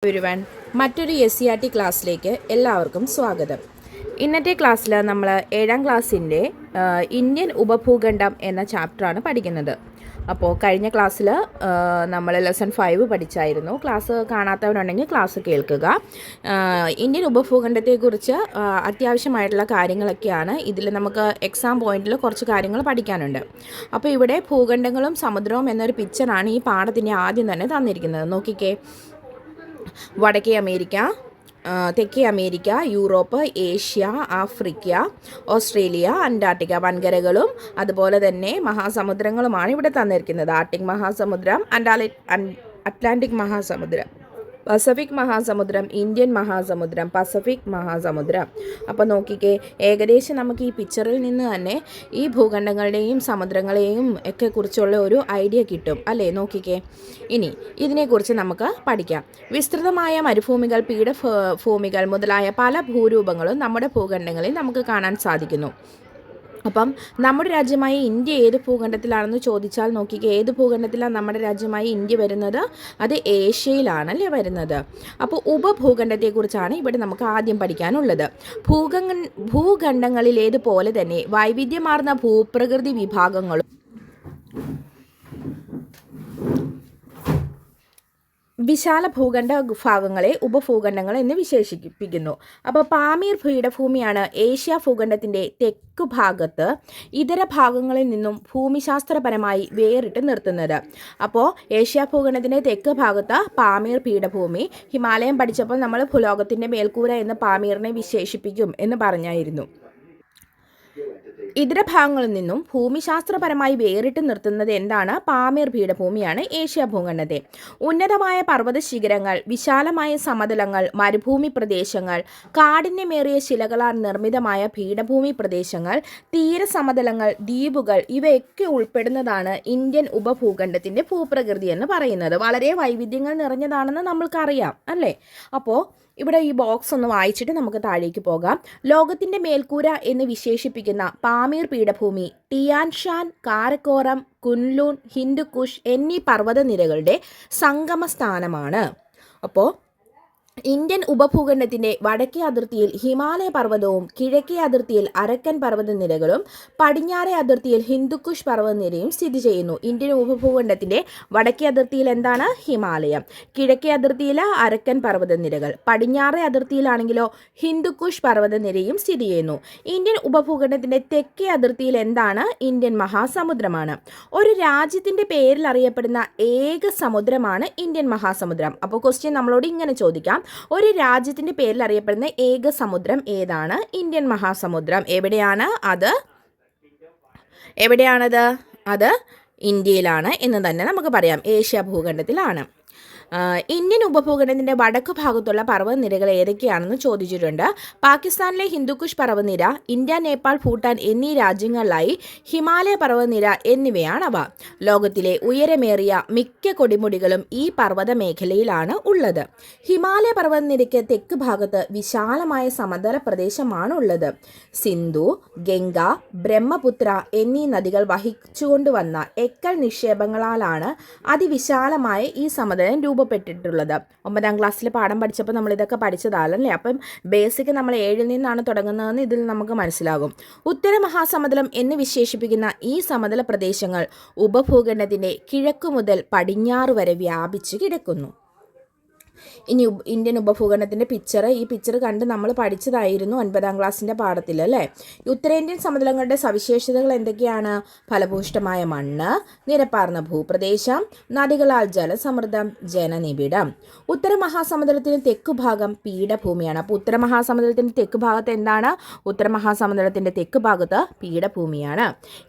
Everyone, മറ്റൊരു SCERT ക്ലാസ്സിലേക്ക് എല്ലാവർക്കും സ്വാഗതം. ഇന്നത്തെ ക്ലാസ്സിൽ നമ്മൾ 7ാം ക്ലാസ്സിൻ്റെ ഇന്ത്യൻ ഉപഭൂഖണ്ഡം എന്ന ചാപ്റ്ററാണ് പഠിക്കുന്നത്. അപ്പോൾ കഴിഞ്ഞ ക്ലാസ്സിൽ നമ്മൾ ലെസൺ 5 പഠിച്ചായിരുന്നു. ക്ലാസ് കാണാത്തവരുണ്ടെങ്കിൽ ക്ലാസ് കേൾക്കുക. ഇന്ത്യൻ ഉപഭൂഖണ്ഡത്തെക്കുറിച്ച് അത്യാവശ്യമായിട്ടുള്ള കാര്യങ്ങളൊക്കെയാണ് ഇതിൽ നമുക്ക് എക്സാം പോയിന്റിൽ കുറച്ച് കാര്യങ്ങൾ പഠിക്കാനുണ്ട്. അപ്പോൾ ഇവിടെ ഭൂഖണ്ഡങ്ങളും സമുദ്രവും എന്നൊരു പിക്ചറാണ് ഈ പാഠത്തിൻ്റെ ആദ്യം തന്നെ തന്നിരിക്കുന്നത്. നോക്കിക്കേ, വടക്കേ അമേരിക്ക, തെക്കേ America, Europe, Asia, Africa, Australia, Antarctica വൻകരകളും അതുപോലെ തന്നെ മഹാസമുദ്രങ്ങളുമാണ് ഇവിടെ തന്നിരിക്കുന്നത്. ആർട്ടിക് മഹാസമുദ്രം, അറ്റ്ലാന്റിക് മഹാസമുദ്രം, പസഫിക് മഹാസമുദ്രം, ഇന്ത്യൻ മഹാസമുദ്രം, പസഫിക് മഹാസമുദ്രം. അപ്പോൾ നോക്കിക്കേ, ഏകദേശം നമുക്ക് ഈ പിക്ചറിൽ നിന്ന് തന്നെ ഈ ഭൂഖണ്ഡങ്ങളുടെയും സമുദ്രങ്ങളെയും ഒക്കെ കുറിച്ചുള്ള ഒരു ഐഡിയ കിട്ടും അല്ലേ? നോക്കിക്കേ, ഇനി ഇതിനെക്കുറിച്ച് നമുക്ക് പഠിക്കാം. വിസ്തൃതമായ മരുഭൂമികൾ, പീഠഭൂമികൾ മുതലായ പല ഭൂരൂപങ്ങളും നമ്മുടെ ഭൂഖണ്ഡങ്ങളിൽ നമുക്ക് കാണാൻ സാധിക്കുന്നു. അപ്പം നമ്മുടെ രാജ്യമായ ഇന്ത്യ ഏത് ഭൂഖണ്ഡത്തിലാണെന്ന് ചോദിച്ചാൽ നോക്കിക്കുക, ഏത് ഭൂഖണ്ഡത്തിലാണ് നമ്മുടെ രാജ്യമായ ഇന്ത്യ വരുന്നത്? അത് ഏഷ്യയിലാണല്ലേ വരുന്നത്. അപ്പോൾ ഉപഭൂഖണ്ഡത്തെക്കുറിച്ചാണ് ഇവിടെ നമുക്ക് ആദ്യം പഠിക്കാനുള്ളത്. ഭൂഖണ്ഡങ്ങളിലേതുപോലെ തന്നെ വൈവിധ്യമാർന്ന ഭൂപ്രകൃതി വിഭാഗങ്ങളും വിശാല ഭൂഖണ്ഡ ഭാഗങ്ങളെ ഉപഭൂഖണ്ഡങ്ങൾ എന്ന് വിശേഷിപ്പിക്കുന്നു. അപ്പോൾ പാമീർ പീഠഭൂമിയാണ് ഏഷ്യ ഭൂഖണ്ഡത്തിൻ്റെ തെക്കു ഭാഗത്ത് ഇതര ഭാഗങ്ങളിൽ നിന്നും ഭൂമിശാസ്ത്രപരമായി വേറിട്ട് നിർത്തുന്നത്. അപ്പോൾ ഏഷ്യ ഭൂഖണ്ഡത്തിൻ്റെ തെക്ക് ഭാഗത്ത് പാമീർ പീഠഭൂമി. ഹിമാലയം പഠിച്ചപ്പോൾ നമ്മൾ ഭൂലോകത്തിൻ്റെ മേൽക്കൂര എന്ന് പാമീറിനെ വിശേഷിപ്പിക്കും എന്ന് പറഞ്ഞായിരുന്നു. ഇതര ഭാഗങ്ങളിൽ നിന്നും ഭൂമിശാസ്ത്രപരമായി വേറിട്ട് നിർത്തുന്നത് എന്താണ്? പാമീർ പീഠഭൂമിയാണ് ഏഷ്യ ഭൂഖണ്ഡത്തെ. ഉന്നതമായ പർവ്വത ശിഖരങ്ങൾ, വിശാലമായ സമതലങ്ങൾ, മരുഭൂമി പ്രദേശങ്ങൾ, കാഠിന്യമേറിയ ശിലകളാൽ നിർമ്മിതമായ പീഠഭൂമി പ്രദേശങ്ങൾ, തീരസമതലങ്ങൾ, ദ്വീപുകൾ ഇവയൊക്കെ ഉൾപ്പെടുന്നതാണ് ഇന്ത്യൻ ഉപഭൂഖണ്ഡത്തിൻ്റെ ഭൂപ്രകൃതി എന്ന് പറയുന്നത്. വളരെ വൈവിധ്യങ്ങൾ നിറഞ്ഞതാണെന്ന് നമ്മൾക്കറിയാം അല്ലേ? അപ്പോൾ ഇവിടെ ഈ ബോക്സ് ഒന്ന് വായിച്ചിട്ട് നമുക്ക് താഴേക്ക് പോകാം. ലോകത്തിൻ്റെ മേൽക്കൂര എന്ന് വിശേഷിപ്പിക്കുന്ന പാമീർ പീഠഭൂമി ടിയാൻ ഷാൻ, കാരക്കോറം, കുൻലൂൺ, ഹിന്ദുക്കുഷ് എന്നീ പർവ്വതനിരകളുടെ സംഗമസ്ഥാനമാണ്. അപ്പോൾ ഇന്ത്യൻ ഉപഭൂഖണ്ഡത്തിൻ്റെ വടക്കേ അതിർത്തിയിൽ ഹിമാലയ പർവ്വതവും കിഴക്കേ അതിർത്തിയിൽ അരക്കൻ പർവ്വതനിരകളും പടിഞ്ഞാറേ അതിർത്തിയിൽ ഹിന്ദുക്കുഷ് പർവ്വതനിരയും സ്ഥിതി ചെയ്യുന്നു. ഇന്ത്യൻ ഉപഭൂഖണ്ഡത്തിൻ്റെ വടക്കേ അതിർത്തിയിൽ എന്താണ്? ഹിമാലയം. കിഴക്കേ അതിർത്തിയിൽ അരക്കൻ പർവ്വതനിരകൾ. പടിഞ്ഞാറേ അതിർത്തിയിലാണെങ്കിലോ ഹിന്ദുക്കുഷ് പർവ്വതനിരയും സ്ഥിതി ചെയ്യുന്നു. ഇന്ത്യൻ ഉപഭൂഖണ്ഡത്തിൻ്റെ തെക്കേ അതിർത്തിയിൽ എന്താണ്? ഇന്ത്യൻ മഹാസമുദ്രമാണ്. ഒരു രാജ്യത്തിൻ്റെ പേരിൽ അറിയപ്പെടുന്ന ഏക സമുദ്രമാണ് ഇന്ത്യൻ മഹാസമുദ്രം. അപ്പോൾ ക്വസ്റ്റ്യൻ നമ്മളോട് ഇങ്ങനെ ചോദിക്കാം, ഒരു രാജ്യത്തിന്റെ പേരിൽ അറിയപ്പെടുന്ന ഏക സമുദ്രം ഏതാണ്? ഇന്ത്യൻ മഹാസമുദ്രം. എവിടെയാണത്? അത് ഇന്ത്യയിലാണ് എന്ന് തന്നെ നമുക്ക് പറയാം. ഏഷ്യ ഭൂഖണ്ഡത്തിലാണ്. ഇന്ത്യൻ ഉപഭൂഖണ്ഡത്തിൻ്റെ വടക്കു ഭാഗത്തുള്ള പർവ്വതനിരകൾ ഏതൊക്കെയാണെന്ന് ചോദിച്ചിട്ടുണ്ട്. പാകിസ്ഥാനിലെ ഹിന്ദുക്കുഷ് പർവ്വതനിര, ഇന്ത്യ, നേപ്പാൾ, ഭൂട്ടാൻ എന്നീ രാജ്യങ്ങളിലായി ഹിമാലയ പർവ്വതനിര എന്നിവയാണവ. ലോകത്തിലെ ഉയരമേറിയ മിക്ക കൊടുമുടികളും ഈ പർവ്വത മേഖലയിലാണ് ഉള്ളത്. ഹിമാലയ പർവ്വതനിരയ്ക്ക് തെക്ക് ഭാഗത്ത് വിശാലമായ സമതല പ്രദേശമാണ് ഉള്ളത്. സിന്ധു, ഗംഗ, ബ്രഹ്മപുത്ര എന്നീ നദികൾ വഹിച്ചുകൊണ്ടുവന്ന എക്കൽ നിക്ഷേപങ്ങളാലാണ് അതിവിശാലമായ ഈ സമതലം രൂപപ്പെട്ടിട്ടുള്ളത്. 9ാം ക്ലാസ്സിൽ പാഠം പഠിച്ചപ്പോൾ നമ്മൾ ഇതൊക്കെ പഠിച്ചതാണല്ലേ. അപ്പം ബേസിക് നമ്മൾ 7ൽ നിന്നാണ് തുടങ്ങുന്നതെന്ന് ഇതിൽ നമുക്ക് മനസ്സിലാകും. ഉത്തര മഹാസമതലം എന്ന് വിശേഷിപ്പിക്കുന്ന ഈ സമതല പ്രദേശങ്ങൾ ഉപഭൂഖണ്ഡത്തിൻ്റെ കിഴക്കു മുതൽ പടിഞ്ഞാറ് വരെ വ്യാപിച്ചു കിടക്കുന്നു. ഇനി ഇന്ത്യൻ ഉപഭൂഖണ്ഡത്തിൻ്റെ ഈ പിക്ചർ കണ്ട് നമ്മൾ പഠിച്ചതായിരുന്നു 9ാം ക്ലാസ്സിൻ്റെ പാഠത്തിൽ അല്ലേ. ഉത്തരേന്ത്യൻ സമതലങ്ങളുടെ സവിശേഷതകൾ എന്തൊക്കെയാണ്? ഫലഭൂഷ്ടമായ മണ്ണ്, നിരപ്പാർന്ന ഭൂപ്രദേശം, നദികളാൽ ജലസമൃദ്ധം, ജനനിബിഡം. ഉത്തര മഹാസമുദ്രത്തിന് തെക്കു ഭാഗം പീഠഭൂമിയാണ്. അപ്പോൾ ഉത്തര മഹാസമുദ്രത്തിൻ്റെ തെക്ക് ഭാഗത്ത് എന്താണ്? ഉത്തര മഹാസമുദ്രത്തിൻ്റെ തെക്ക് ഭാഗത്ത് പീഠഭൂമിയാണ്.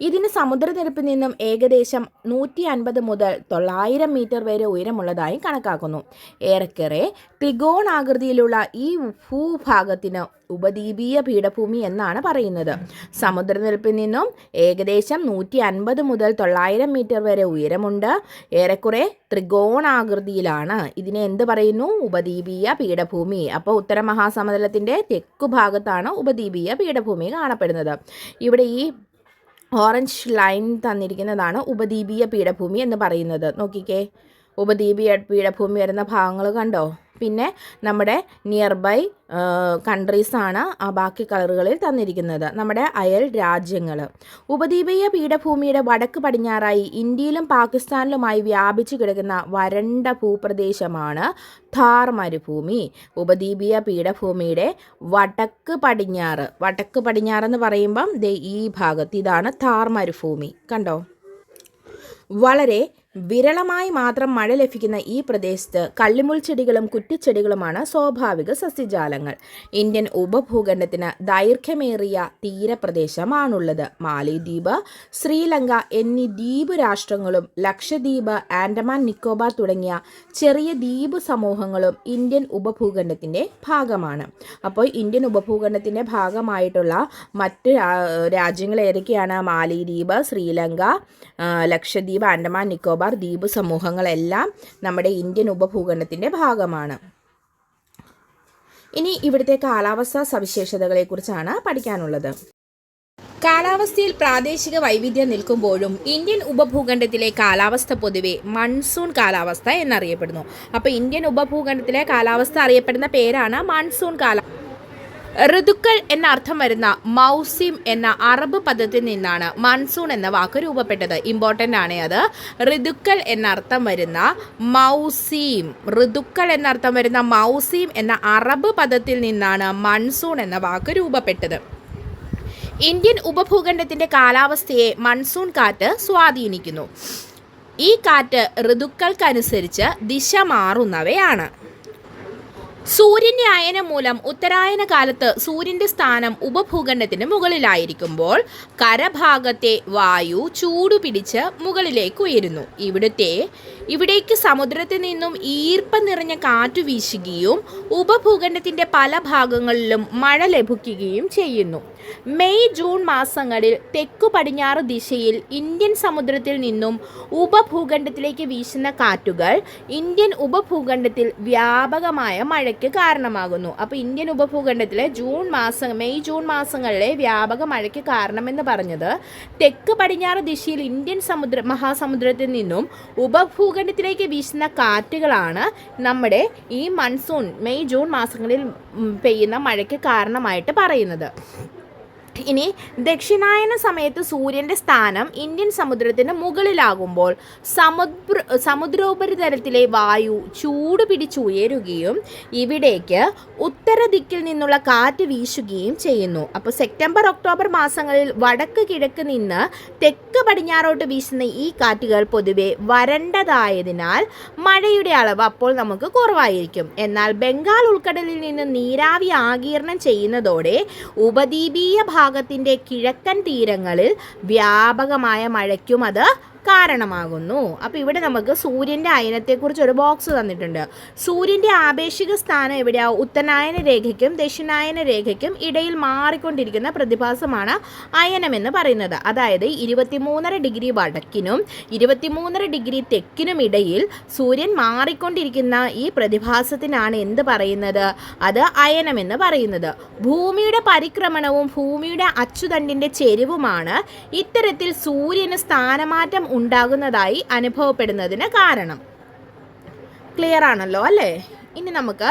ഇതിന് സമുദ്രനിരപ്പിൽ നിന്നും ഏകദേശം 150 മുതൽ 900 മീറ്റർ വരെ ഉയരമുള്ളതായി കണക്കാക്കുന്നു. ഏറെക്കുറെ ത്രികോണാകൃതിയിലുള്ള ഈ ഭൂഭാഗത്തിന് ഉപദ്വീപീയ പീഠഭൂമി എന്നാണ് പറയുന്നത്. സമുദ്രനിരപ്പിൽ നിന്നും ഏകദേശം 150 മുതൽ 900 മീറ്റർ വരെ ഉയരമുണ്ട്. ഏറെക്കുറെ ത്രികോണാകൃതിയിലാണ്. ഇതിനെ എന്ത് പറയുന്നു? ഉപദ്വീപീയ പീഠഭൂമി. അപ്പോൾ ഉത്തര മഹാസമുദ്രത്തിൻ്റെ തെക്കു ഭാഗത്താണ് ഉപദ്വീപീയ പീഠഭൂമി കാണപ്പെടുന്നത്. ഇവിടെ ഈ ഓറഞ്ച് ലൈൻ തന്നിരിക്കുന്നതാണ് ഉപദ്വീപീയ പീഠഭൂമി എന്ന് പറയുന്നത്. നോക്കിക്കേ, ഉപദ്വീപീയ പീഠഭൂമി വരുന്ന ഭാഗങ്ങൾ കണ്ടോ? പിന്നെ നമ്മുടെ നിയർ ബൈ കൺട്രീസാണ് ആ ബാക്കി കളറുകളിൽ തന്നിരിക്കുന്നത്, നമ്മുടെ അയൽ രാജ്യങ്ങൾ. ഉപദ്വീപീയ പീഠഭൂമിയുടെ വടക്ക് പടിഞ്ഞാറായി ഇന്ത്യയിലും പാകിസ്ഥാനിലുമായി വ്യാപിച്ചു കിടക്കുന്ന വരണ്ട ഭൂപ്രദേശമാണ് ഥാർ മരുഭൂമി. ഉപദ്വീപീയ പീഠഭൂമിയുടെ വടക്ക് പടിഞ്ഞാറെന്ന് പറയുമ്പം ഈ ഭാഗത്ത് ഇതാണ് ഥാർ മരുഭൂമി. കണ്ടോ, വളരെ വിരളമായി മാത്രം മഴ ലഭിക്കുന്ന ഈ പ്രദേശത്ത് കള്ളിമുൾ ചെടികളും കുറ്റിച്ചെടികളുമാണ് സ്വാഭാവിക സസ്യജാലങ്ങൾ. ഇന്ത്യൻ ഉപഭൂഖണ്ഡത്തിന് ദൈർഘ്യമേറിയ തീരപ്രദേശമാണുള്ളത്. മാലിദ്വീപ്, ശ്രീലങ്ക എന്നീ ദ്വീപ് രാഷ്ട്രങ്ങളും ലക്ഷദ്വീപ്, ആൻഡമാൻ നിക്കോബാർ തുടങ്ങിയ ചെറിയ ദ്വീപ് സമൂഹങ്ങളും ഇന്ത്യൻ ഉപഭൂഖണ്ഡത്തിൻ്റെ ഭാഗമാണ്. അപ്പോൾ ഇന്ത്യൻ ഉപഭൂഖണ്ഡത്തിൻ്റെ ഭാഗമായിട്ടുള്ള മറ്റ് രാജ്യങ്ങൾ ഏതൊക്കെയാണ്? മാലിദ്വീപ്, ശ്രീലങ്ക, ലക്ഷദ്വീപ്, ആൻഡമാൻ നിക്കോബാർ ദ്വീപ് സമൂഹങ്ങളെല്ലാം നമ്മുടെ ഇന്ത്യൻ ഉപഭൂഖണ്ഡത്തിൻ്റെ ഭാഗമാണ്. ഇനി ഇവിടുത്തെ കാലാവസ്ഥാ സവിശേഷതകളെക്കുറിച്ചാണ് പഠിക്കാനുള്ളത്. കാലാവസ്ഥയിൽ പ്രാദേശിക വൈവിധ്യം നിൽക്കുമ്പോഴും ഇന്ത്യൻ ഉപഭൂഖണ്ഡത്തിലെ കാലാവസ്ഥ പൊതുവെ മൺസൂൺ കാലാവസ്ഥ എന്നറിയപ്പെടുന്നു. അപ്പോൾ ഇന്ത്യൻ ഉപഭൂഖണ്ഡത്തിലെ കാലാവസ്ഥ അറിയപ്പെടുന്ന പേരാണ് മൺസൂൺ കാലാവസ്ഥ. ഋതുക്കൾ എന്ന അർത്ഥം വരുന്ന മൗസിം എന്ന അറബ് പദത്തിൽ നിന്നാണ് മൺസൂൺ എന്ന വാക്ക് രൂപപ്പെട്ടത്. ഇമ്പോർട്ടൻ്റ് ആണ് അത്. ഋതുക്കൾ എന്നർത്ഥം വരുന്ന മൗസിം എന്ന അറബ് പദത്തിൽ നിന്നാണ് മൺസൂൺ എന്ന വാക്ക് രൂപപ്പെട്ടത്. ഇന്ത്യൻ ഉപഭൂഖണ്ഡത്തിൻ്റെ കാലാവസ്ഥയെ മൺസൂൺ കാറ്റ് സ്വാധീനിക്കുന്നു. ഈ കാറ്റ് ഋതുക്കൾക്കനുസരിച്ച് ദിശ മാറുന്നവയാണ്. സൂര്യൻ്റെ അയനം മൂലം ഉത്തരായന കാലത്ത് സൂര്യൻ്റെ സ്ഥാനം ഉപഭൂഖണ്ഡത്തിന് മുകളിലായിരിക്കുമ്പോൾ കരഭാഗത്തെ വായു ചൂടുപിടിച്ച് മുകളിലേക്ക് ഉയരുന്നു. ഇവിടേക്ക് സമുദ്രത്തിൽ നിന്നും ഈർപ്പം നിറഞ്ഞ കാറ്റ് വീശുകയും ഉപഭൂഖണ്ഡത്തിൻ്റെ പല ഭാഗങ്ങളിലും മഴ ലഭിക്കുകയും ചെയ്യുന്നു. മെയ് ജൂൺ മാസങ്ങളിൽ തെക്കു പടിഞ്ഞാറ് ദിശയിൽ ഇന്ത്യൻ സമുദ്രത്തിൽ നിന്നും ഉപഭൂഖണ്ഡത്തിലേക്ക് വീശുന്ന കാറ്റുകൾ ഇന്ത്യൻ ഉപഭൂഖണ്ഡത്തിൽ വ്യാപകമായ മഴയ്ക്ക് കാരണമാകുന്നു. അപ്പോൾ ഇന്ത്യൻ ഉപഭൂഖണ്ഡത്തിലെ മെയ് ജൂൺ മാസങ്ങളിലെ വ്യാപക മഴയ്ക്ക് കാരണമെന്ന് പറഞ്ഞത് തെക്ക് പടിഞ്ഞാറ് ദിശയിൽ ഇന്ത്യൻ മഹാസമുദ്രത്തിൽ നിന്നും ഉപഭൂഖണ്ഡത്തിലേക്ക് വീശുന്ന കാറ്റുകളാണ് നമ്മുടെ ഈ മൺസൂൺ മെയ് ജൂൺ മാസങ്ങളിൽ പെയ്യുന്ന മഴയ്ക്ക് കാരണമായിട്ട് പറയുന്നത്. ഇനി ദക്ഷിണായന സമയത്ത് സൂര്യൻ്റെ സ്ഥാനം ഇന്ത്യൻ സമുദ്രത്തിന് മുകളിലാകുമ്പോൾ സമുദ്രോപരിതലത്തിലെ വായു ചൂട് പിടിച്ചുയരുകയും ഇവിടേക്ക് ഉത്തരദിക്കിൽ നിന്നുള്ള കാറ്റ് വീശുകയും ചെയ്യുന്നു. അപ്പോൾ സെപ്റ്റംബർ ഒക്ടോബർ മാസങ്ങളിൽ വടക്ക് കിഴക്ക് നിന്ന് തെക്ക് പടിഞ്ഞാറോട്ട് വീശുന്ന ഈ കാറ്റുകൾ പൊതുവെ വരണ്ടതായതിനാൽ മഴയുടെ അളവ് അപ്പോൾ നമുക്ക് കുറവായിരിക്കും. എന്നാൽ ബംഗാൾ ഉൾക്കടലിൽ നിന്ന് നീരാവി ആഗിരണം ചെയ്യുന്നതോടെ ഉപദ്വീപീയ ഭാഗത്തിൻ്റെ കിഴക്കൻ തീരങ്ങളിൽ വ്യാപകമായ മഴയ്ക്കും അത് കാരണമാകുന്നു. അപ്പോൾ ഇവിടെ നമുക്ക് സൂര്യൻ്റെ അയനത്തെക്കുറിച്ച് ഒരു ബോക്സ് തന്നിട്ടുണ്ട്. സൂര്യൻ്റെ ആപേക്ഷിക സ്ഥാനം എവിടെയാണ്? ഉത്തരായന രേഖയ്ക്കും ദക്ഷിണായന രേഖയ്ക്കും ഇടയിൽ മാറിക്കൊണ്ടിരിക്കുന്ന പ്രതിഭാസമാണ് അയനം എന്ന് പറയുന്നത്. അതായത് 23.5 ഡിഗ്രി വടക്കിനും 23.5 ഡിഗ്രി തെക്കിനും ഇടയിൽ സൂര്യൻ മാറിക്കൊണ്ടിരിക്കുന്ന ഈ പ്രതിഭാസത്തിനാണ് എന്ത് പറയുന്നത്? അത് അയനം എന്ന് പറയുന്നത്. ഭൂമിയുടെ പരിക്രമണവും ഭൂമിയുടെ അച്ചുതണ്ടിൻ്റെ ചെരിവുമാണ് ഇത്തരത്തിൽ സൂര്യന് സ്ഥാനമാറ്റം ഉണ്ടാകുന്നതായി അനുഭവപ്പെടുന്നതിന് കാരണം. ക്ലിയർ ആണല്ലോ അല്ലേ? ഇനി നമുക്ക്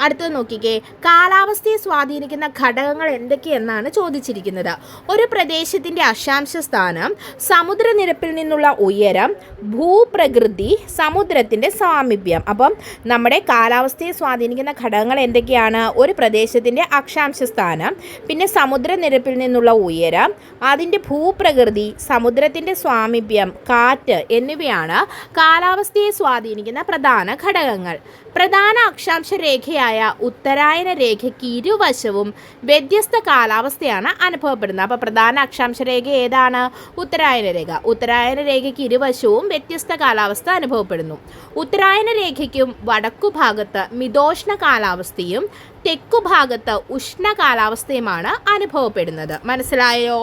അടുത്തത് നോക്കിക്കേ. കാലാവസ്ഥയെ സ്വാധീനിക്കുന്ന ഘടകങ്ങൾ എന്തൊക്കെയെന്നാണ് ചോദിച്ചിരിക്കുന്നത്. ഒരു പ്രദേശത്തിൻ്റെ അക്ഷാംശ സ്ഥാനം, സമുദ്രനിരപ്പിൽ നിന്നുള്ള ഉയരം, ഭൂപ്രകൃതി, സമുദ്രത്തിൻ്റെ സാമീപ്യം. അപ്പം നമ്മുടെ കാലാവസ്ഥയെ സ്വാധീനിക്കുന്ന ഘടകങ്ങൾ എന്തൊക്കെയാണ്? ഒരു പ്രദേശത്തിൻ്റെ അക്ഷാംശ സ്ഥാനം, പിന്നെ സമുദ്രനിരപ്പിൽ നിന്നുള്ള ഉയരം, അതിൻ്റെ ഭൂപ്രകൃതി, സമുദ്രത്തിൻ്റെ സ്വാമീപ്യം, കാറ്റ് എന്നിവയാണ് കാലാവസ്ഥയെ സ്വാധീനിക്കുന്ന പ്രധാന ഘടകങ്ങൾ. പ്രധാന അക്ഷാംശ രേഖയായ ഉത്തരായന രേഖയ്ക്ക് ഇരുവശവും വ്യത്യസ്ത കാലാവസ്ഥയാണ് അനുഭവപ്പെടുന്നത്. അപ്പോൾ പ്രധാന അക്ഷാംശ രേഖ ഏതാണ്? ഉത്തരായന രേഖ. ഉത്തരായന രേഖയ്ക്ക് ഇരുവശവും വ്യത്യസ്ത കാലാവസ്ഥ അനുഭവപ്പെടുന്നു. ഉത്തരായന രേഖയ്ക്കും വടക്കുഭാഗത്ത് മിതോഷ്ണ കാലാവസ്ഥയും തെക്കുഭാഗത്ത് ഉഷ്ണ കാലാവസ്ഥയുമാണ് അനുഭവപ്പെടുന്നത്. മനസ്സിലായോ?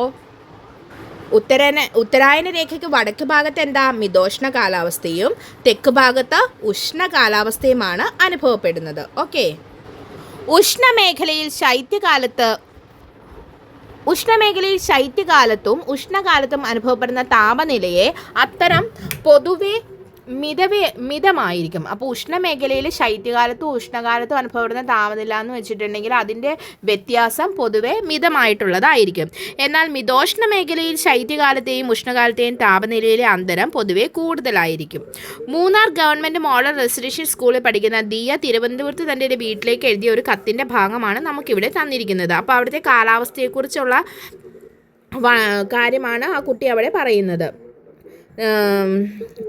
ഉത്തരായന രേഖയ്ക്ക് വടക്ക് ഭാഗത്ത് എന്താ? മിതോഷ്ണ കാലാവസ്ഥയും തെക്ക് ഭാഗത്ത് ഉഷ്ണ കാലാവസ്ഥയുമാണ് അനുഭവപ്പെടുന്നത്. ഓക്കെ. ഉഷ്ണമേഖലയിൽ ശൈത്യകാലത്തും ഉഷ്ണകാലത്തും അനുഭവപ്പെടുന്ന താപനിലയെ പൊതുവെ മിതമായിരിക്കും. അപ്പോൾ ഉഷ്ണമേഖലയിൽ ശൈത്യകാലത്തും ഉഷ്ണകാലത്തും അനുഭവപ്പെടുന്ന താപനില എന്ന് വെച്ചിട്ടുണ്ടെങ്കിൽ അതിൻ്റെ വ്യത്യാസം പൊതുവെ മിതമായിട്ടുള്ളതായിരിക്കും. എന്നാൽ മിതോഷ്ണ മേഖലയിൽ ശൈത്യകാലത്തെയും ഉഷ്ണകാലത്തെയും താപനിലയിലെ അന്തരം പൊതുവെ കൂടുതലായിരിക്കും. മൂന്നാർ ഗവൺമെൻറ് മോഡൽ റെസിഡൻഷ്യൽ സ്കൂളിൽ പഠിക്കുന്ന ദിയ തിരുവനന്തപുരത്ത് തൻ്റെ വീട്ടിലേക്ക് എഴുതിയ ഒരു കത്തിൻ്റെ ഭാഗമാണ് നമുക്കിവിടെ തന്നിരിക്കുന്നത്. അപ്പോൾ അവിടുത്തെ കാലാവസ്ഥയെക്കുറിച്ചുള്ള കാര്യമാണ് ആ കുട്ടി അവിടെ പറയുന്നത്.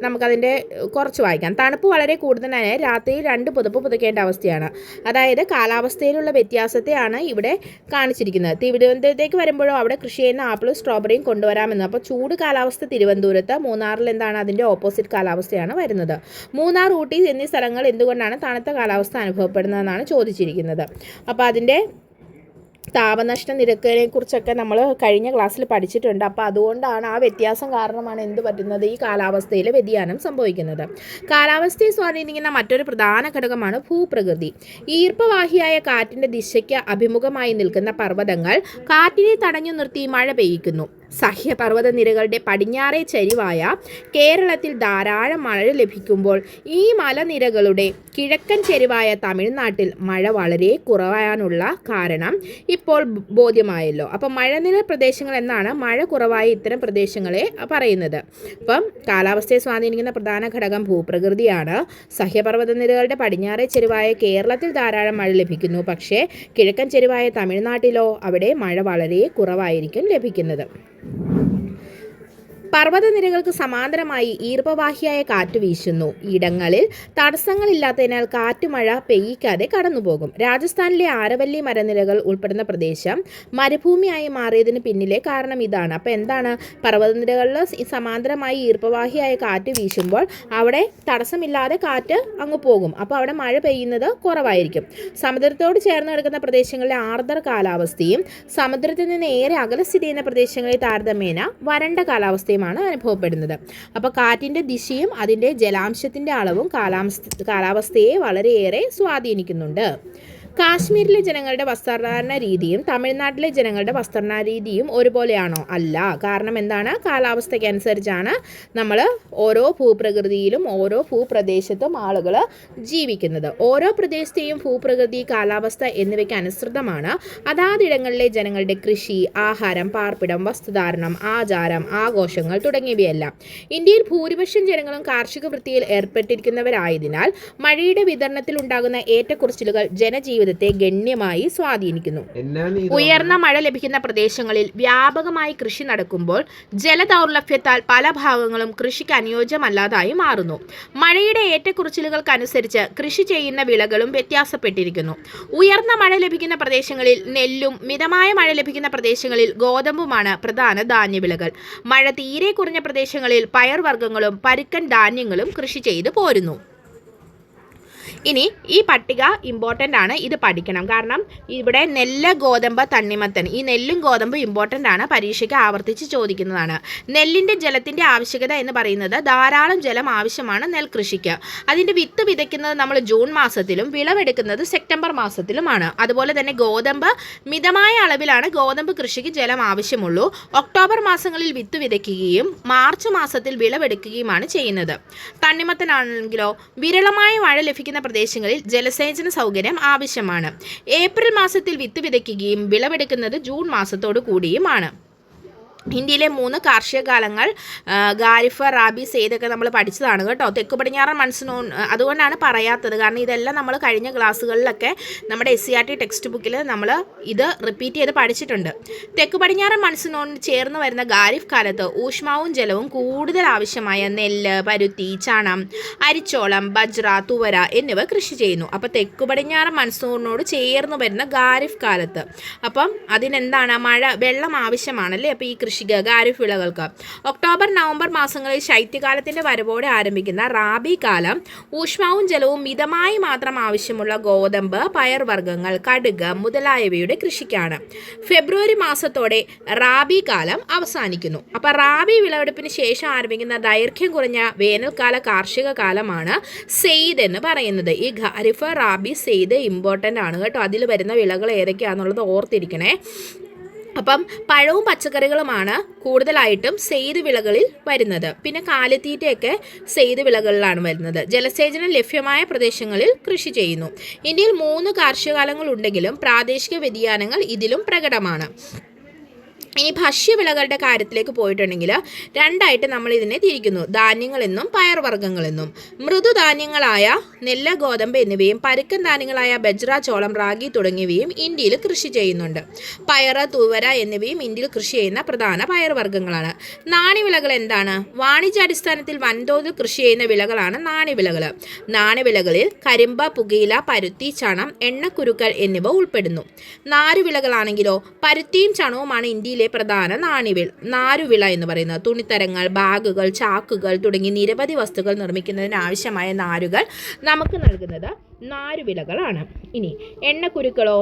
നമുക്കതിൻ്റെ കുറച്ച് വായിക്കാം. തണുപ്പ് വളരെ കൂടുതലായ രാത്രിയിൽ 2 പുതപ്പ് പുതയ്ക്കേണ്ട അവസ്ഥയാണ്. അതായത് കാലാവസ്ഥയിലുള്ള വ്യത്യാസത്തെയാണ് ഇവിടെ കാണിച്ചിരിക്കുന്നത്. തിരുവനന്തപുരത്തേക്ക് വരുമ്പോഴോ അവിടെ കൃഷി ചെയ്യുന്ന ആപ്പിളും സ്ട്രോബെറിയും കൊണ്ടുവരാമെന്ന്. അപ്പോൾ ചൂട് കാലാവസ്ഥ തിരുവനന്തപുരത്ത്, മൂന്നാറിൽ എന്താണ് അതിൻ്റെ ഓപ്പോസിറ്റ് കാലാവസ്ഥയാണ് വരുന്നത്. മൂന്നാർ, ഊട്ടി എന്നീ സ്ഥലങ്ങൾ എന്തുകൊണ്ടാണ് തണുത്ത കാലാവസ്ഥ അനുഭവപ്പെടുന്നതെന്നാണ് ചോദിച്ചിരിക്കുന്നത്. അപ്പോൾ അതിൻ്റെ താപനഷ്ട നിരക്കിനെ കുറിച്ചൊക്കെ നമ്മൾ കഴിഞ്ഞ ക്ലാസ്സിൽ പഠിച്ചിട്ടുണ്ട്. അപ്പോൾ അതുകൊണ്ടാണ് ആ വ്യത്യാസം കാരണമാണ് എന്ത് പറ്റുന്നത്, ഈ കാലാവസ്ഥയിലെ വ്യതിയാനം സംഭവിക്കുന്നത്. കാലാവസ്ഥയെ സ്വാധീനിക്കുന്ന മറ്റൊരു പ്രധാന ഘടകമാണ് ഭൂപ്രകൃതി. ഈർപ്പവാഹിയായ കാറ്റിൻ്റെ ദിശയ്ക്ക് അഭിമുഖമായി നിൽക്കുന്ന പർവ്വതങ്ങൾ കാറ്റിനെ തടഞ്ഞു നിർത്തി മഴ പെയ്യിക്കുന്നു. സഹ്യപർവ്വത നിരകളുടെ പടിഞ്ഞാറേ ചരിവായ കേരളത്തിൽ ധാരാളം മഴ ലഭിക്കുമ്പോൾ ഈ മലനിരകളുടെ കിഴക്കൻ ചെരിവായ തമിഴ്നാട്ടിൽ മഴ വളരെ കുറവാനുള്ള കാരണം ഇപ്പോൾ ബോധ്യമായല്ലോ. അപ്പം മഴനില പ്രദേശങ്ങൾ എന്നാണ് മഴ കുറവായ ഇത്തരം പ്രദേശങ്ങളെ പറയുന്നത്. അപ്പം കാലാവസ്ഥയെ സ്വാധീനിക്കുന്ന പ്രധാന ഘടകം ഭൂപ്രകൃതിയാണ്. സഹ്യപർവ്വത നിരകളുടെ പടിഞ്ഞാറേ ചെരിവായ കേരളത്തിൽ ധാരാളം മഴ ലഭിക്കുന്നു. പക്ഷേ കിഴക്കൻ ചെരിവായ തമിഴ്നാട്ടിലോ അവിടെ മഴ വളരെ കുറവായിരിക്കും ലഭിക്കുന്നത്. പർവ്വതനിരകൾക്ക് സമാന്തരമായി ഈർപ്പവാഹിയായ കാറ്റ് വീശുന്നു. ഇടങ്ങളിൽ തടസ്സങ്ങളില്ലാത്തതിനാൽ കാറ്റ് മഴ പെയ്യിക്കാതെ കടന്നുപോകും. രാജസ്ഥാനിലെ ആരവല്ലി മരനിരകൾ ഉൾപ്പെടുന്ന പ്രദേശം മരുഭൂമിയായി മാറിയതിന് പിന്നിലെ കാരണം ഇതാണ്. അപ്പോൾ എന്താണ്, പർവ്വതനിരകളിൽ സമാന്തരമായി ഈർപ്പവാഹിയായ കാറ്റ് വീശുമ്പോൾ അവിടെ തടസ്സമില്ലാതെ കാറ്റ് അങ്ങ് പോകും. അപ്പോൾ അവിടെ മഴ പെയ്യുന്നത് കുറവായിരിക്കും. സമുദ്രത്തോട് ചേർന്ന് കിടക്കുന്ന പ്രദേശങ്ങളിലെ ആർദ്ര കാലാവസ്ഥയും സമുദ്രത്തിൽ നിന്ന് ഏറെ അകലെ സ്ഥിതി ചെയ്യുന്ന പ്രദേശങ്ങളിൽ താരതമ്യേന വരണ്ട കാലാവസ്ഥയും അനുഭവപ്പെടുന്നത്. അപ്പോൾ കാറ്റിൻ്റെ ദിശയും അതിൻ്റെ ജലാംശത്തിൻ്റെ അളവും കാലാവസ്ഥയെ വളരെയേറെ സ്വാധീനിക്കുന്നുണ്ട്. കാശ്മീരിലെ ജനങ്ങളുടെ വസ്ത്രധാരണ രീതിയും തമിഴ്നാട്ടിലെ ജനങ്ങളുടെ വസ്ത്രധാരണ രീതിയും ഒരുപോലെയാണോ? അല്ല. കാരണം എന്താണ്, കാലാവസ്ഥയ്ക്കനുസരിച്ചാണ് നമ്മൾ ഓരോ ഭൂപ്രകൃതിയിലും ഓരോ ഭൂപ്രദേശത്തും ആളുകൾ ജീവിക്കുന്നത്. ഓരോ പ്രദേശത്തെയും ഭൂപ്രകൃതി, കാലാവസ്ഥ എന്നിവയ്ക്ക് അനുസൃതമാണ് അതാതിടങ്ങളിലെ ജനങ്ങളുടെ കൃഷി, ആഹാരം, പാർപ്പിടം, വസ്ത്രധാരണം, ആചാരം, ആഘോഷങ്ങൾ തുടങ്ങിയവയെല്ലാം. ഇന്ത്യയിൽ ഭൂരിപക്ഷം ജനങ്ങളും കാർഷിക വൃത്തിയിൽ ഏർപ്പെട്ടിരിക്കുന്നവരായതിനാൽ മഴയുടെ വിതരണത്തിൽ ഉണ്ടാകുന്ന ഏറ്റക്കുറച്ചിലുകൾ ജനജീവിതത്തെ ഗണ്യമായി സ്വാധീനിക്കുന്നു. ഉയർന്ന മഴ ലഭിക്കുന്ന പ്രദേശങ്ങളിൽ വ്യാപകമായി കൃഷി നടക്കുമ്പോൾ ജലദൗർലഭ്യത്താൽ പല ഭാഗങ്ങളും കൃഷിക്ക് അനുയോജ്യമല്ലാതായി മാറുന്നു. മഴയുടെ ഏറ്റക്കുറച്ചിലുകൾക്കനുസരിച്ച് കൃഷി ചെയ്യുന്ന വിളകളും വ്യത്യാസപ്പെട്ടിരിക്കുന്നു. ഉയർന്ന മഴ ലഭിക്കുന്ന പ്രദേശങ്ങളിൽ നെല്ലും മിതമായ മഴ ലഭിക്കുന്ന പ്രദേശങ്ങളിൽ ഗോതമ്പുമാണ് പ്രധാന ധാന്യവിളകൾ. മഴ തീരെ കുറഞ്ഞ പ്രദേശങ്ങളിൽ പയർവർഗ്ഗങ്ങളും പരുക്കൻ ധാന്യങ്ങളും കൃഷി ചെയ്തു പോരുന്നു. ഇനി ഈ പട്ടിക ഇമ്പോർട്ടൻ്റ് ആണ്, ഇത് പഠിക്കണം. കാരണം ഇവിടെ നെല്ല്, ഗോതമ്പ്, തണ്ണിമത്തൻ, ഈ നെല്ലും ഗോതമ്പും ഇമ്പോർട്ടൻ്റ് ആണ്, പരീക്ഷയ്ക്ക് ആവർത്തിച്ച് ചോദിക്കുന്നതാണ്. നെല്ലിൻ്റെ ജലത്തിൻ്റെ ആവശ്യകത എന്ന് പറയുന്നത് ധാരാളം ജലം ആവശ്യമാണ് നെൽകൃഷിക്ക്. അതിൻ്റെ വിത്ത് വിതയ്ക്കുന്നത് നമ്മൾ ജൂൺ മാസത്തിലും വിളവെടുക്കുന്നത് സെപ്റ്റംബർ മാസത്തിലുമാണ്. അതുപോലെ തന്നെ ഗോതമ്പ് മിതമായ അളവിലാണ് ഗോതമ്പ് കൃഷിക്ക് ജലം ആവശ്യമുള്ളൂ. ഒക്ടോബർ മാസങ്ങളിൽ വിത്ത് വിതയ്ക്കുകയും മാർച്ച് മാസത്തിൽ വിളവെടുക്കുകയുമാണ് ചെയ്യുന്നത്. തണ്ണിമത്തനാണെങ്കിലോ വിരളമായ മഴ ലഭിക്കുന്ന പ്രദേശങ്ങളിൽ ജലസേചന സൗകര്യം ആവശ്യമാണ്. ഏപ്രിൽ മാസത്തിൽ വിത്ത് വിതയ്ക്കുകയും വിളവെടുക്കുന്നത് ജൂൺ മാസത്തോടു കൂടിയുമാണ്. ഇന്ത്യയിലെ 3 കാർഷിക കാലങ്ങൾ ഖാരിഫ്, റാബി, സെയ്ദൊക്കെ നമ്മൾ പഠിച്ചതാണ് കേട്ടോ. തെക്ക് പടിഞ്ഞാറൻ മൺസൂൺ അതുകൊണ്ടാണ് പറയാത്തത്, കാരണം ഇതെല്ലാം നമ്മൾ കഴിഞ്ഞ ക്ലാസ്സുകളിലൊക്കെ നമ്മുടെ SCERT ടെക്സ്റ്റ് ബുക്കിൽ നമ്മൾ ഇത് റിപ്പീറ്റ് ചെയ്ത് പഠിച്ചിട്ടുണ്ട്. തെക്ക് പടിഞ്ഞാറൻ മൺസൂണിനോട് ചേർന്ന് വരുന്ന ഖാരിഫ് കാലത്ത് ഊഷ്മാവും ജലവും കൂടുതൽ ആവശ്യമായ നെല്ല്, പരുത്തി, ചണം, അരിച്ചോളം, ബജ്ര, തുവര എന്നിവ കൃഷി ചെയ്യുന്നു. അപ്പോൾ തെക്ക് പടിഞ്ഞാറൻ മൺസൂണിനോട് ചേർന്ന് വരുന്ന ഖാരിഫ് കാലത്ത് അപ്പം അതിനെന്താണ്, വെള്ളം ആവശ്യമാണല്ലേ. അപ്പോൾ ഈ ഖാരിഫ് വിളകൾക്ക് ഒക്ടോബർ, നവംബർ മാസങ്ങളിൽ ശൈത്യകാലത്തിൻ്റെ വരവോടെ ആരംഭിക്കുന്ന റാബി കാലം ഊഷ്മാവും ജലവും മിതമായി മാത്രം ആവശ്യമുള്ള ഗോതമ്പ്, പയർവർഗ്ഗങ്ങൾ, കടുക് മുതലായവയുടെ കൃഷിക്കാണ്. ഫെബ്രുവരി മാസത്തോടെ റാബി കാലം അവസാനിക്കുന്നു. അപ്പോൾ റാബി വിളവെടുപ്പിന് ശേഷം ആരംഭിക്കുന്ന ദൈർഘ്യം കുറഞ്ഞ വേനൽക്കാല കാർഷിക കാലമാണ് സെയ്ദ് എന്ന് പറയുന്നത്. ഈ ഖാരിഫ്, റാബി, സെയ്ദ് ഇമ്പോർട്ടൻ്റ് ആണ് കേട്ടോ. അതിൽ വരുന്ന വിളകൾ ഏതൊക്കെയാണെന്നുള്ളത് ഓർത്തിരിക്കണേ. അപ്പം പഴവും പച്ചക്കറികളുമാണ് കൂടുതലായിട്ടും സെയ്ത് വിളകളിൽ വരുന്നത്. പിന്നെ കാലിത്തീറ്റയൊക്കെ സെയ്ത് വിളകളിലാണ് വരുന്നത്. ജലസേചനം ലഭ്യമായ പ്രദേശങ്ങളിൽ കൃഷി ചെയ്യുന്നു. ഇന്ത്യയിൽ 3 കാർഷികകാലങ്ങൾ ഉണ്ടെങ്കിലും പ്രാദേശിക വ്യതിയാനങ്ങൾ ഇതിലും പ്രകടമാണ്. ഇനി ഭക്ഷ്യവിളകളുടെ കാര്യത്തിലേക്ക് പോയിട്ടുണ്ടെങ്കിൽ രണ്ടായിട്ട് നമ്മൾ ഇതിനെ തിരിക്കുന്നു, ധാന്യങ്ങളെന്നും പയർവർഗ്ഗങ്ങളെന്നും. മൃദുധാന്യങ്ങളായ നെല്ല്, ഗോതമ്പ് എന്നിവയും പരുക്കൻ ധാന്യങ്ങളായ ബജ്ര, ചോളം, റാഗി തുടങ്ങിയവയും ഇന്ത്യയിൽ കൃഷി ചെയ്യുന്നുണ്ട്. പയറ്, തൂവര എന്നിവയും ഇന്ത്യയിൽ കൃഷി ചെയ്യുന്ന പ്രധാന പയർവർഗ്ഗങ്ങളാണ്. നാണ്യവിളകൾ എന്താണ്? വാണിജ്യാടിസ്ഥാനത്തിൽ വൻതോതിൽ കൃഷി ചെയ്യുന്ന വിളകളാണ് നാണ്യവിളകൾ. നാണ്യവിളകളിൽ കരിമ്പ്, പുകയില, പരുത്തി, ചണം, എണ്ണക്കുരുക്കൾ എന്നിവ ഉൾപ്പെടുന്നു. നാരുവിളകളാണെങ്കിലോ പരുത്തിയും ചണവുമാണ് ഇന്ത്യയിലെ പ്രധാന നാരുവിള എന്ന് പറയുന്നത്. തുണിത്തരങ്ങൾ, ബാഗുകൾ, ചാക്കുകൾ തുടങ്ങി നിരവധി വസ്തുക്കൾ നിർമ്മിക്കുന്നതിന് ആവശ്യമായ നാരുകൾ നമുക്ക് നൽകുന്നത് നാരുവിളകളാണ്. ഇനി എണ്ണക്കുരുക്കളോ?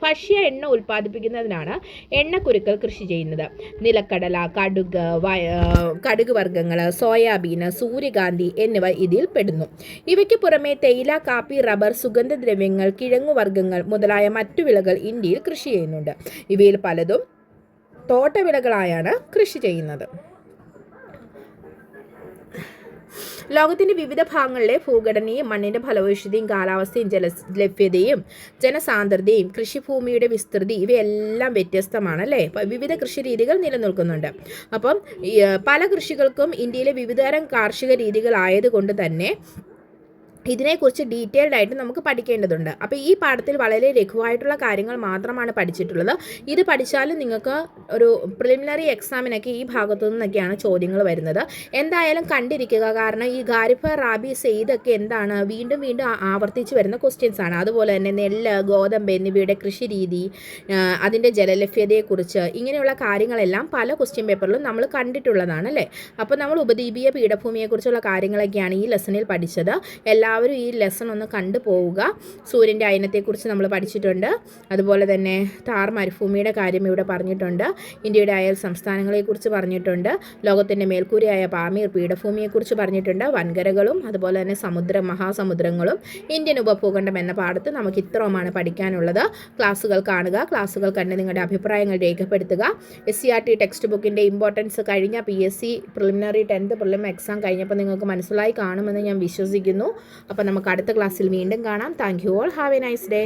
ഭക്ഷ്യ എണ്ണ ഉൽപ്പാദിപ്പിക്കുന്നതിനാണ് എണ്ണക്കുരുക്കൾ കൃഷി ചെയ്യുന്നത്. നിലക്കടല, കടുക് വർഗ്ഗങ്ങൾ, സോയാബീൻ, സൂര്യകാന്തി എന്നിവ ഇതിൽ പെടുന്നു. ഇവയ്ക്ക് പുറമെ തേയില, കാപ്പി, റബ്ബർ, സുഗന്ധദ്രവ്യങ്ങൾ, കിഴങ്ങുവർഗ്ഗങ്ങൾ മുതലായ മറ്റു വിളകൾ ഇന്ത്യയിൽ കൃഷി ചെയ്യുന്നുണ്ട്. ഇവയിൽ പലതും തോട്ടവിളകളായാണ് കൃഷി ചെയ്യുന്നത്. ലോകത്തിൻ്റെ വിവിധ ഭാഗങ്ങളിലെ ഭൂഘടനയും മണ്ണിൻ്റെ ഫലഭൂയിഷ്ഠതയും കാലാവസ്ഥയും ജലലഭ്യതയും ജനസാന്ദ്രതയും കൃഷിഭൂമിയുടെ വിസ്തൃതി ഇവയെല്ലാം വ്യത്യസ്തമാണ് അല്ലേ. വിവിധ കൃഷി രീതികൾ നിലനിൽക്കുന്നുണ്ട്. അപ്പം പല കൃഷികൾക്കും ഇന്ത്യയിലെ വിവിധതരം കാർഷിക രീതികളായതുകൊണ്ട് തന്നെ ഇതിനെക്കുറിച്ച് ഡീറ്റെയിൽഡ് ആയിട്ട് നമുക്ക് പഠിക്കേണ്ടതുണ്ട്. അപ്പോൾ ഈ പാഠത്തിൽ വളരെ ലഘുവായിട്ടുള്ള കാര്യങ്ങൾ മാത്രമാണ് പഠിച്ചിട്ടുള്ളത്. ഇത് പഠിച്ചാലും നിങ്ങൾക്ക് ഒരു പ്രിലിമിനറി എക്സാമിനൊക്കെ ഈ ഭാഗത്തു നിന്നൊക്കെയാണ് ചോദ്യങ്ങൾ വരുന്നത്. എന്തായാലും കണ്ടിരിക്കുക, കാരണം ഈ ഖാരിഫ്, റാബി, സെയ്ദൊക്കെ എന്താണ് വീണ്ടും വീണ്ടും ആവർത്തിച്ച് വരുന്ന ക്വസ്റ്റ്യൻസ് ആണ്. അതുപോലെ തന്നെ നെല്ല്, ഗോതമ്പ് എന്നിവയുടെ കൃഷി രീതി, അതിൻ്റെ ജലലഭ്യതയെക്കുറിച്ച് ഇങ്ങനെയുള്ള കാര്യങ്ങളെല്ലാം പല ക്വസ്റ്റ്യൻ പേപ്പറിലും നമ്മൾ കണ്ടിട്ടുള്ളതാണ് അല്ലേ. അപ്പോൾ നമ്മൾ ഉപദ്വീപീയ പീഠഭൂമിയെക്കുറിച്ചുള്ള കാര്യങ്ങളൊക്കെയാണ് ഈ ലെസണിൽ പഠിച്ചത്. എല്ലാവരും ഈ ലെസൺ ഒന്ന് കണ്ടു പോവുക. സൂര്യൻ്റെ അയനത്തെക്കുറിച്ച് നമ്മൾ പഠിച്ചിട്ടുണ്ട്. അതുപോലെ തന്നെ താർ മരുഭൂമിയുടെ കാര്യം ഇവിടെ പറഞ്ഞിട്ടുണ്ട്. ഇന്ത്യയുടെ അയൽ സംസ്ഥാനങ്ങളെക്കുറിച്ച് പറഞ്ഞിട്ടുണ്ട്. ലോകത്തിൻ്റെ മേൽക്കൂരയായ പാമീർ പീഠഭൂമിയെക്കുറിച്ച് പറഞ്ഞിട്ടുണ്ട്. വൻകരകളും അതുപോലെ തന്നെ മഹാസമുദ്രങ്ങളും ഇന്ത്യൻ ഉപഭൂഖണ്ഡം എന്ന പാഠത്ത് നമുക്ക് ഇത്രയുമാണ് പഠിക്കാനുള്ളത്. ക്ലാസ്സുകൾ കാണുക, ക്ലാസ്സുകൾ കണ്ട് നിങ്ങളുടെ അഭിപ്രായങ്ങൾ രേഖപ്പെടുത്തുക. SCERT ടെക്സ്റ്റ് ബുക്കിൻ്റെ ഇമ്പോർട്ടൻസ് കഴിഞ്ഞ PSC preliminary 10th prelim exam കഴിഞ്ഞപ്പോൾ നിങ്ങൾക്ക് മനസ്സിലായി കാണുമെന്ന് ഞാൻ വിശ്വസിക്കുന്നു. അപ്പോൾ നമുക്ക് അടുത്ത ക്ലാസ്സിൽ വീണ്ടും കാണാം. Thank you all. Have A nice day.